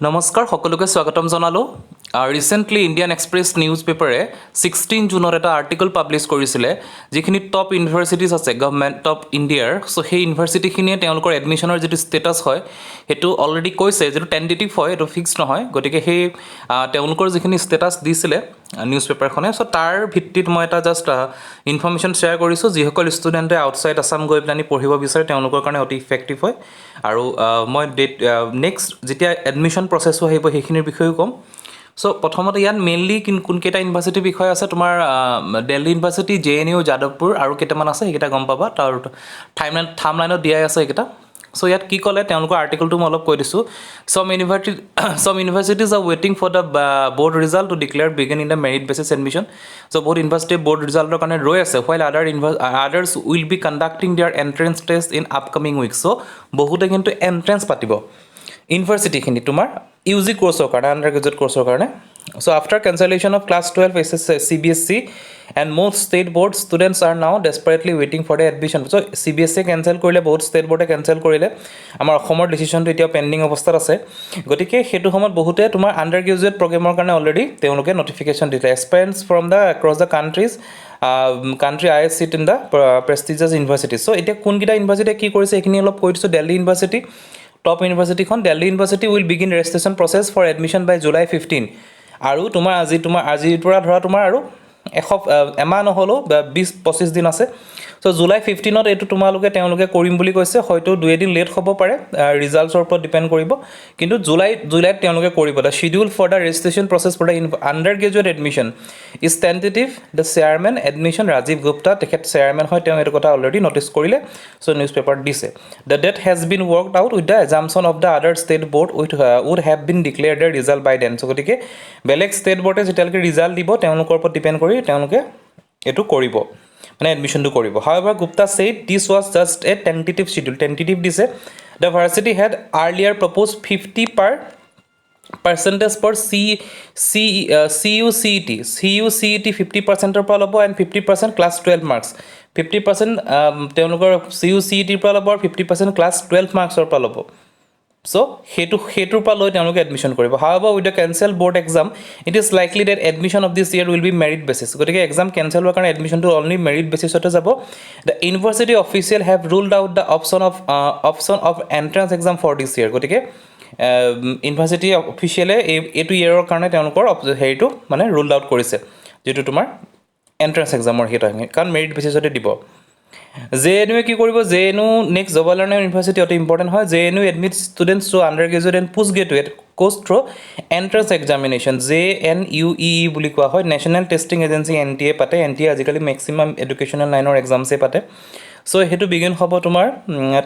নমস্কাৰ সকলোকে স্বাগতম জনালোঁ ৰিসেণ্টলি ইণ্ডিয়ান এক্সপ্ৰেছ নিউজ পেপাৰে 16 জুনত এটা আৰ্টিকল পাব্লিছ কৰিছিলে যিখিনি টপ ইউনিভাৰ্চিটিজ আছে গভৰ্ণমেণ্ট অফ ইণ্ডিয়াৰ সো সেই ইউনিভাৰ্চিটিখিনিয়ে তেওঁলোকৰ এডমিশ্যনৰ যিটো ষ্টেটাছ হয় সেইটো অলৰেডি কৈছে যিটো টেণ্টেটিভ হয় এইটো ফিক্স নহয় গতিকে সেই তেওঁলোকৰ যিখিনি ষ্টেটাছ দিছিলে নিউজ পেপাৰখনে সো তাৰ ভিত্তিত মই এটা জাষ্ট ইনফৰমেশ্যন শ্বেয়াৰ কৰিছোঁ যিসকল ষ্টুডেণ্টে আউটছাইড আছাম গৈ পেলাই পঢ়িব বিচাৰে তেওঁলোকৰ কাৰণে অতি ইফেক্টিভ হয় আৰু মই নেক্সট যেতিয়া এডমিশ্যন প্ৰচেছো আহিব সেইখিনিৰ বিষয়েও ক'ম সো প্ৰথমতে ইয়াত মেইনলি কোনকেইটা ইউনিভাৰ্চিটিৰ বিষয় আছে তোমাৰ দিল্লী ইউনিভাৰ্চিটি JNU যাদৱপুৰ আৰু কেইটামান আছে সেইকেইটা গম পাবা তাৰ থামলাইনত দিয়াই আছে এইকেইটা সো ইয়াত কি ক'লে তেওঁলোকৰ আৰ্টিকলটো মই অলপ কৈ দিছোঁ some universities are waiting for the board result to declare begin in the merit basis admission so বহুত ইউনিভাৰ্চিটি board ৰিজাল্টৰ কাৰণে ৰৈ আছে while others will be conducting their entrance test in upcoming weeks so বহুতে কিন্তু entrance পাতিব ইউনিভাৰ্চিটিখিনি তোমাৰ UG কোৰ্সৰ কাৰণে আন্ডাৰ গ্ৰেজুৱেট কোৰ্সৰ কাৰণে so after cancellation of class 12 CBSE and most state board students are now desperately waiting for the admission so CBSE cancel কৰিলে বহুত state board cancel কৰিলে আমাৰ অসমৰ ডিসিশনটো এতিয়া পেন্ডিং অৱস্থাত আছে গতিকে হেতু সময়ত বহুতে তোমাৰ আন্ডাৰ গ্ৰেজুৱেট প্ৰগ্ৰামৰ কাৰণে অলৰেডি তেওঁলোকে নটিফিকেশন দিলে aspirants from the across the country IS sit in the prestigious universities so এতিয়া কোনকিটা ইউনিভাৰ্চিটি কি কৰিছে এইখিনি অলপ কৈ দিছো দিল্লী ইউনিভাৰ্চিটি টপ ইউনিভাৰ্চিটিখন Delhi university will begin registration process for admission by July 15 আৰু আজিৰ পৰা ধৰা তোমাৰ আৰু এমাহ নহলো 20-25 দিন আছে সো জুলাই 15ত এটো তোমালোকে তেওঁলোকে কৰিম বুলি কৈছে হয়তো দুই এদিন লেট হ'ব পাৰে ৰিজাল্টছৰ ওপৰত ডিপেন্ড কৰিব কিন্তু জুলাইত তেওঁলোকে কৰিব the schedule for the registration process for the undergraduate admission is tentative the chairman admission Rajiv Gupta তেখেত চেয়াৰম্যান হয় তেওঁ এটো কথা অলৰেডি নটিচ কৰিলে সো নিউজ পেপাৰ দিছে the date has been worked out with the exemption of the other state board would have been declared the result by then so গতিকে বেলেগ state বোৰ্ডে যেতিয়ালৈকে ৰিজাল্ট দিব তেওঁলোকৰ ওপৰত ডিপেন্ড কৰি তেওঁলোকে এটো কৰিব মানে এডমিশ্যনটো কৰিব however Gupta said this was just a tentative schedule tentative দিছে the varsity had earlier proposed 50% per CUCET 50% ৰ পৰা ল'ব and 50% class 12 marks 50% তেওঁলোকৰ CUCET ৰ পৰা ল'ব আৰু 50% class 12 marks ৰ পৰা ল'ব so hetur pa loi তেওঁলোকে এডমিশ্যন কৰিব however with the cancel board exam it is likely that admission of this year will be merit basis গতিকে exam cancel হোৱাৰ কাৰণে admission to only merit basis হতে যাব the university official have ruled out the option of entrance exam for this year গতিকে university officially এটো ইয়াৰৰ কাৰণে তেওঁলোকৰ হেৰিটো মানে ruled out কৰিছে যেটো তোমাৰ entrance exam ৰ হেটা কাৰণ merit basis হতে দিব JNU কি কৰিব JNU next Jawaharlal University অতি ইম্পৰ্টেন্ট হয় JNU admits students to undergraduate and postgraduate course through entrance examination JNUEE বুলি কোৱা হয় National Testing Agency NTA পাতে NTA আজিকালি maximum educational লাইনৰ এক্সামছে পাতে সো হেতু বিগিন হ'ব তোমাৰ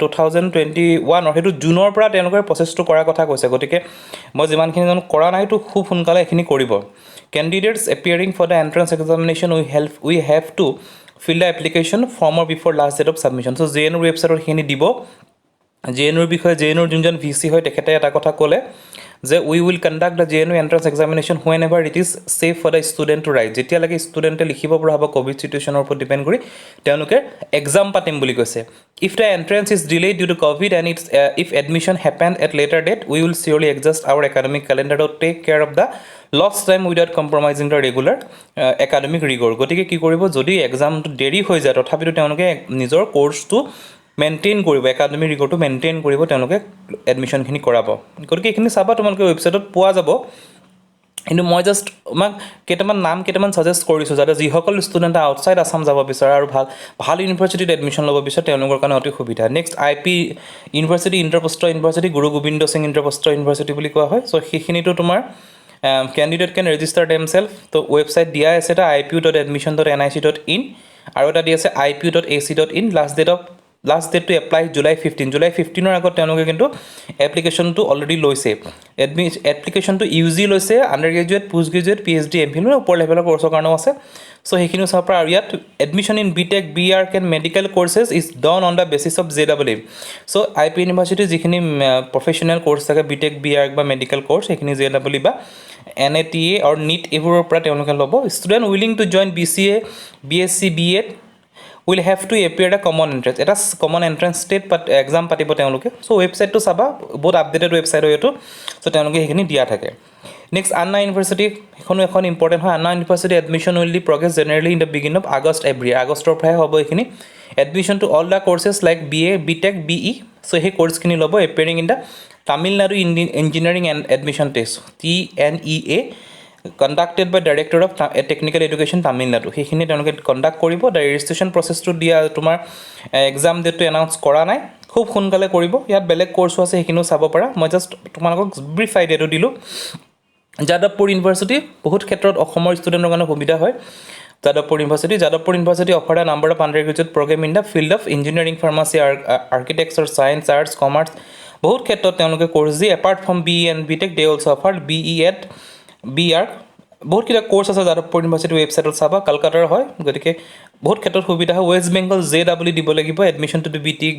2021 হেতু জুনৰ পৰা তেওঁলোকৰ প্ৰচেছটো কৰাৰ কথা কৈছে গতিকে মই যিমানখিনি জানো কৰা নাই তো খুব সোনকালে এখিনি কৰিব candidates appearing for the entrance examination we have to fill the application form or before last date of submission so JNU website খিনি দিব JNU বিষয়ে JNU যোনজন VC হয় তেখেতে এটা কথা ক'লে যে we will conduct the JNU entrance examination whenever it is safe for the student to write যেতিয়া লাগে ষ্টুডেন্টে লিখিব পৰা হ'ব কোভিড সিচুৱেচনৰ ওপৰত ডিপেন্ড কৰি তেওঁলোকে এক্সাম পাতিম বুলি কৈছে if the entrance is delayed due to covid and if admission happened at later date we will surely adjust our academic calendar to take care of the lost time without compromising the regular academic rigor গতিকে কি কৰিব যদি এক্সামটো দেৰি হৈ যায় তথাপিও তেওঁলোকে নিজৰ কোৰ্সটো মেইনটেইন কৰিব একাডেমিক ৰিগৰটো মেইনটেইন কৰিব তেওঁলোকে এডমিশ্যন খিনি কৰাব গতিকে এইখিনি চাবা তোমালোকে ৱেবছাইটত পোৱা যাব কিন্তু মই জাস্ট কেইটামান নাম কেইটামান সাজেষ্ট কৰিছো যাতে যিসকল ষ্টুডেন্ট আউটসাইড আসাম যাব বিচাৰে আৰু ভাল ইউনিভাৰ্চিটিত এডমিশ্যন ল'ব বিচাৰে তেওঁলোকৰ কাৰণে অতি সুবিধা next IP university ইন্টাৰপোষ্ট university Guru Gobind Singh ইন্টাৰপোষ্ট university বুলি কোৱা হয় সো সেইখিনিটো তোমাৰ candidate can register themselves তো website দিয়া আছে এটা ipu.admission.nic.in আৰু এটা দিয়া আছে ipu.ac.in last date to apply July 15 ৰ আগত তেওঁলোকে কিন্তু এপ্লিকেশনটো অলৰেডি লৈছে এপ্লিকেশনটো UG লৈছে under graduate post graduate PhD MPhil ওপৰ লেভেলৰ কোৰ্সৰ কাৰণে আছে সো সেইখিনি চাপ আৰু ইয়াত admission in BTech BArch and medical courses is done on the basis of JEE so IP university যিখিনি প্ৰফেশনাল কোৰ্স থাকে BTech BArch বা মেডিকেল কোৰ্স সেইখিনি JEE বা NATA or NEET এবোৰৰ পৰা তেওঁলোকে ল'ব student willing to join BCA BSc BEd will have to appear a common entrance. এটা common entrance state exam পাতিব তেওঁলোকে সো ৱেবছাইটটো চাবা বহুত আপডেটেড ৱেবছাইট হয় এইটো সো তেওঁলোকে সেইখিনি দিয়া থাকে নেক্সট আন্না ইউনিভাৰ্চিটি এখনো এখন ইম্পৰ্টেণ্ট হয় Anna university admission will be progress generally in the beginning of August every year আগষ্টৰ পৰাই হ'ব এইখিনি admission to all the courses like BA BTech BE so সেই কোৰ্চখিনি ল'ব appearing in the Tamil Nadu engineering and admission test TNEA conducted by Director of Technical Education Tamil Nadu সেইখিনি তেওঁলোকে conduct কৰিব দ্য ৰেজিষ্ট্ৰেশ্যন প্ৰচেছটো দিয়া তোমাৰ এক্সাম ডেটটো এনাউন্স কৰা নাই খুব সোনকালে কৰিব ইয়াত বেলেগ কোৰ্চো আছে সেইখিনিও চাব পাৰা মই জাষ্ট তোমালোকক ব্ৰিফ আইডিয়াটো দিলোঁ যাদৱপুৰ ইউনিভাৰ্চিটি বহুত ক্ষেত্ৰত অসমৰ ষ্টুডেণ্টৰ কাৰণে সুবিধা হয় Jadavpur university offer a number of undergraduate program in the field of engineering pharmacy architecture science arts commerce বহুত ক্ষেত্ৰত তেওঁলোকে কোৰ্চ দিয়ে apart from BE and BTech they also offer BEd BR বহুত কিটা কোৰ্চ আছে যাদৱপুৰ ইউনিভাৰ্চিটি ৱেবছাইটত চাবা কলকাতাৰ হয় গতিকে বহুত ক্ষেত্ৰত সুবিধা হয় ৱেষ্ট বেংগল JW দিব লাগিব এডমিশ্যন টু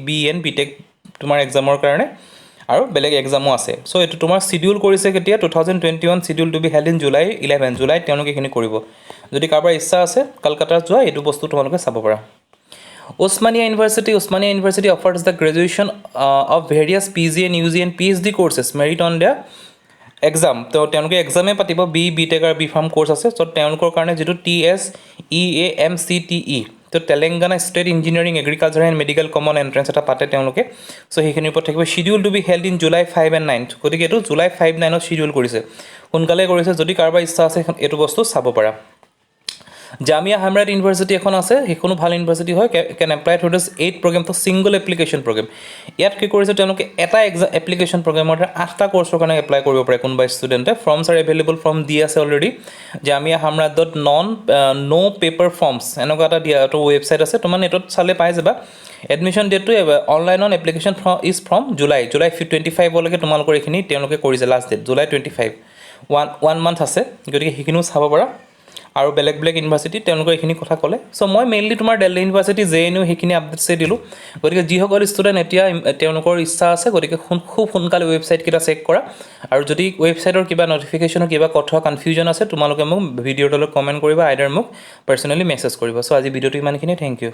BN BTech তোমাৰ এক্সামৰ কাৰণে আৰু বেলেগ এক্সামো আছে সো এইটো তোমাৰ শিডিউল কৰিছে কেতিয়া 2021 schedule to be held in July 11 July তেওঁলোকে এইখিনি কৰিব যদি কাৰোবাৰ ইচ্ছা আছে কলকাতাত যোৱা এইটো বস্তু তোমালোকে চাব পাৰা Osmania University offers the graduation of various PG and UG and PhD courses merit on their exam তো তেওঁলোকে এক্সামে পাতিব BE BTech আৰু B.Pharm কোৰ্চ আছে সো তেওঁলোকৰ কাৰণে যেটো TSEAMCTE তো Telangana state engineering agriculture and medical common entrance এটা পাতে তেওঁলোকে সো সেইখিনিৰ ওপৰত থাকিব schedule to be held in July 5 and 9 গতিকে এইটো জুলাই 5 9 শিডিউল কৰিছে সোনকালে কৰিছে যদি কাৰোবাৰ ইচ্ছা আছে এইটো বস্তু চাব পাৰা জামিয়া হামৰাত ইউনিভাৰ্চিটি এখন আছে সেইখনো ভাল ইউনিভাৰ্চিটি হয় কেন এপ্লাই থ্ৰু দিছ 8 প্ৰগ্ৰাম তো সিঙ্গল এপ্লিকেশন প্ৰগ্ৰাম ইয়াত কি কৰিছে তেওঁলোকে এটা এপ্লিকেশন প্ৰগ্ৰামৰ 8টা কোৰ্চৰ কাৰণে এপ্লাই কৰিব পাৰে কোনবা ষ্টুডেণ্টে forms are available from the আছে অলৰেডি jamia.hamrat.no paper forms এনেকুৱা এটা দিয়া তো ৱেবছাইট আছে তোমাৰ নেটত চালে পাই যাবা এডমিশ্যন ডেটটো online on application from July 25 লৈকে তোমালোকৰ এইখিনি তেওঁলোকে কৰিছে লাষ্ট ডেট জুলাই 25 1 মান্থ আছে গতিকে সেইখিনিও চাব পাৰা আৰু বেলেগ ইউনিভাৰ্চিটি তেওঁলোকৰ এইখিনি কথা ক'লে সো মই মেইনলি তোমাৰ দিল্লী ইউনিভাৰ্চিটি JNU সেইখিনি আপডেটছে দিলোঁ গতিকে যিসকল ষ্টুডেণ্ট এতিয়া তেওঁলোকৰ ইচ্ছা আছে গতিকে খুব সোনকালে ৱেবছাইট কেইটা চেক কৰা আৰু যদি ৱেবছাইটৰ কিবা নটিফিকেশ্যনৰ কিবা কথা কনফিউজন আছে তোমালোকে মোক ভিডিঅ'ৰ তলত কমেণ্ট কৰিবা আইডাৰ মোক পাৰ্চনেলি মেছেজ কৰিবা সো আজি ভিডিঅ'টো ইমানখিনি থেংক ইউ